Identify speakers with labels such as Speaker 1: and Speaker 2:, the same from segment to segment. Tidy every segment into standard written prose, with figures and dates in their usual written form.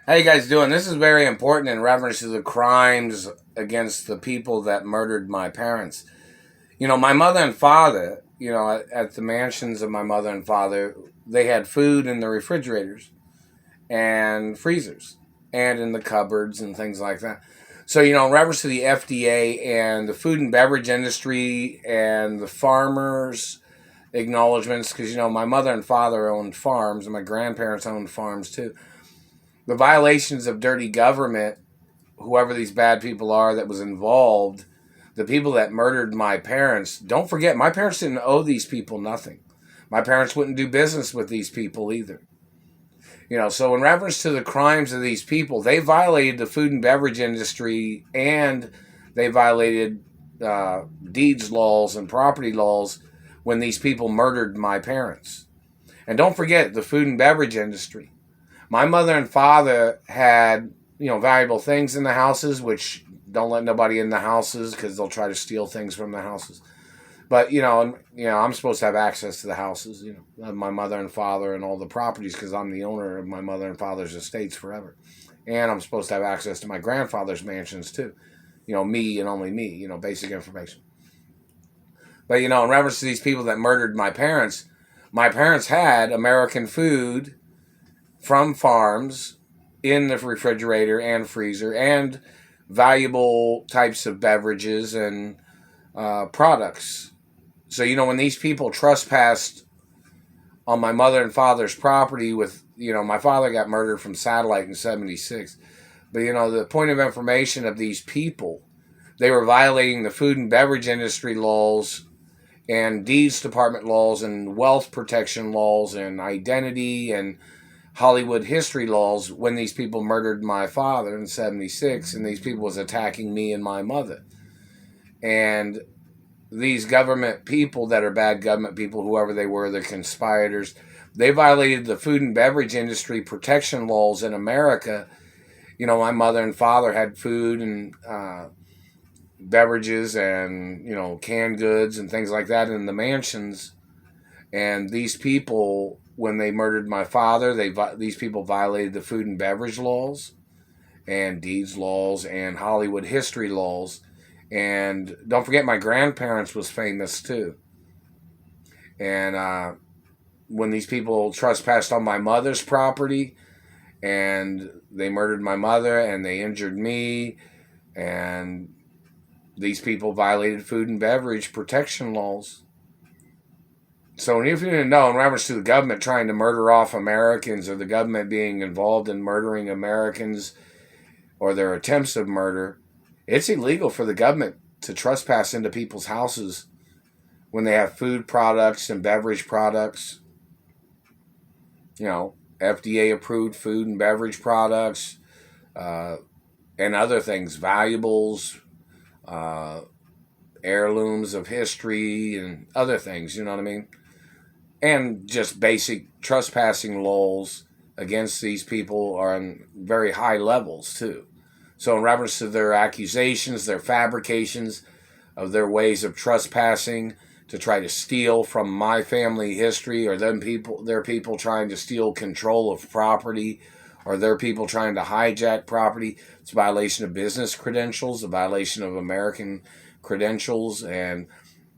Speaker 1: How you guys doing? This is very important in reference to the crimes against the people that murdered my parents. My mother and father, at the mansions of my mother and father, they had food in the refrigerators and freezers and in the cupboards and things like that. So, in reference to the FDA and the food and beverage industry and the farmers' acknowledgments, because, my mother and father owned farms and my grandparents owned farms too. The violations of dirty government, whoever these bad people are that was involved, the people that murdered my parents, don't forget, my parents didn't owe these people nothing. My parents wouldn't do business with these people either. So in reference to the crimes of these people, they violated the food and beverage industry and they violated deeds laws and property laws when these people murdered my parents. And don't forget the food and beverage industry. My mother and father had, valuable things in the houses, which don't let nobody in the houses because they'll try to steal things from the houses. But I'm supposed to have access to the houses, of my mother and father and all the properties because I'm the owner of my mother and father's estates forever, and I'm supposed to have access to my grandfather's mansions too. Me and only me. Basic information. But in reference to these people that murdered my parents had American food from farms in the refrigerator and freezer and valuable types of beverages and products. So, when these people trespassed on my mother and father's property with, my father got murdered from satellite in 76. But, the point of information of these people, they were violating the food and beverage industry laws and deeds department laws and wealth protection laws and identity and Hollywood history laws when these people murdered my father in 76 and these people was attacking me and my mother. And these government people that are bad government people, whoever they were, the conspirators, they violated the food and beverage industry protection laws in America. My mother and father had food and beverages and, canned goods and things like that in the mansions. And these people, when they murdered my father, these people violated the food and beverage laws and deeds laws and Hollywood history laws. And don't forget, my grandparents was famous too. And when these people trespassed on my mother's property and they murdered my mother and they injured me, and these people violated food and beverage protection laws. So if you didn't know, in reference to the government trying to murder off Americans or the government being involved in murdering Americans or their attempts of murder, it's illegal for the government to trespass into people's houses when they have food products and beverage products. FDA approved food and beverage products and other things, valuables, heirlooms of history and other things, you know what I mean? And just basic trespassing laws against these people are on very high levels too. So in reference to their accusations, their fabrications of their ways of trespassing to try to steal from my family history, or their people trying to steal control of property, or their people trying to hijack property, it's a violation of business credentials, a violation of American credentials, and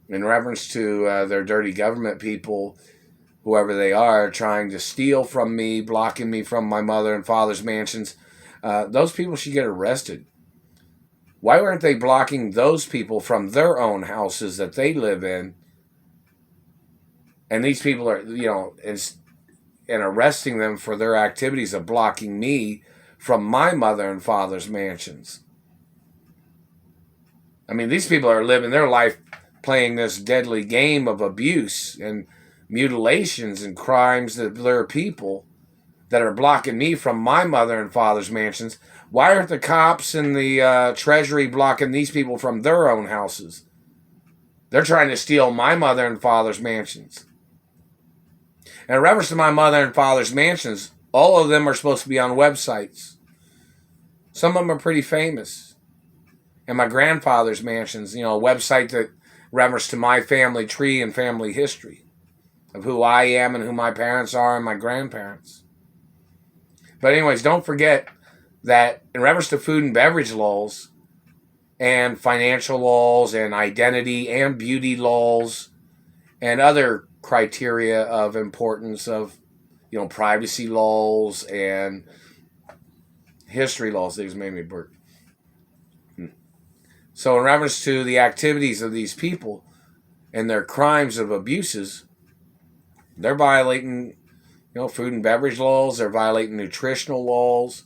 Speaker 1: in reference to their dirty government people, whoever they are, trying to steal from me, blocking me from my mother and father's mansions, those people should get arrested. Why weren't they blocking those people from their own houses that they live in? And these people are, and arresting them for their activities of blocking me from my mother and father's mansions. I mean, these people are living their life playing this deadly game of abuse and mutilations and crimes of their people that are blocking me from my mother and father's mansions. Why aren't the cops and the treasury blocking these people from their own houses? They're trying to steal my mother and father's mansions. And in reference to my mother and father's mansions, all of them are supposed to be on websites. Some of them are pretty famous. And my grandfather's mansions, a website that refers to my family tree and family history of who I am and who my parents are and my grandparents. But anyways, don't forget, that in reference to food and beverage laws and financial laws and identity and beauty laws and other criteria of importance of, privacy laws and history laws, these made me burp. So in reference to the activities of these people and their crimes of abuses, they're violating, food and beverage laws, they're violating nutritional laws,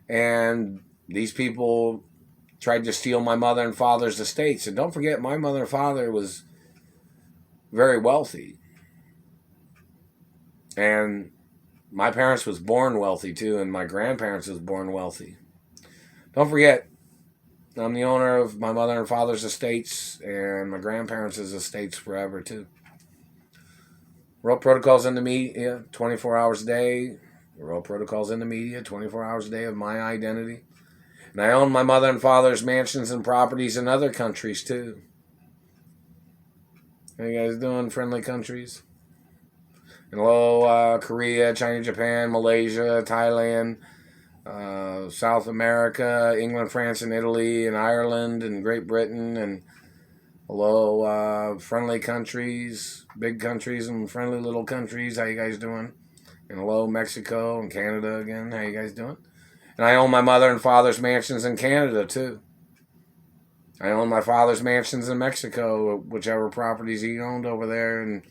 Speaker 1: and these people tried to steal my mother and father's estates. And don't forget, my mother and father was very wealthy. And my parents was born wealthy too, and my grandparents was born wealthy. Don't forget, I'm the owner of my mother and father's estates and my grandparents' estates forever too. Wrote protocols in the media 24 hours a day. Wrote protocols in the media 24 hours a day of my identity. And I own my mother and father's mansions and properties in other countries too. How you guys doing, friendly countries? Hello, Korea, China, Japan, Malaysia, Thailand, South America, England, France, and Italy, and Ireland, and Great Britain, and hello, friendly countries, big countries, and friendly little countries. How you guys doing? And hello, Mexico and Canada again. How you guys doing? And I own my mother and father's mansions in Canada too. I own my father's mansions in Mexico, whichever properties he owned over there, and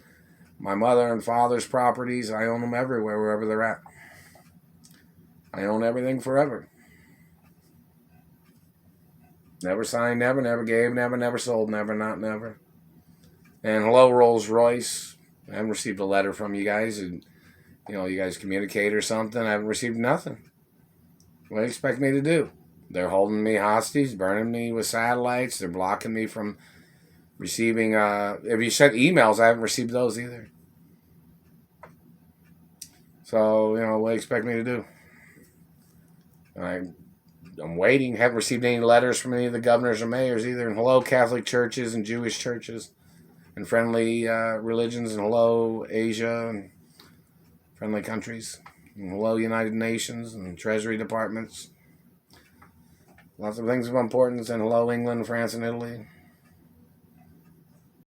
Speaker 1: my mother and father's properties, I own them everywhere, wherever they're at. I own everything forever. Never signed, never gave, never sold, never, not never. And hello, Rolls Royce. I haven't received a letter from you guys, and you guys communicate or something. I haven't received nothing. What do you expect me to do? They're holding me hostage, burning me with satellites. They're blocking me from receiving. If you sent emails, I haven't received those either. So, what do you expect me to do? I'm waiting. Haven't received any letters from any of the governors or mayors either. And hello, Catholic churches and Jewish churches and friendly religions. And hello, Asia and friendly countries. And hello, United Nations and Treasury departments. Lots of things of importance. And hello, England, France, and Italy.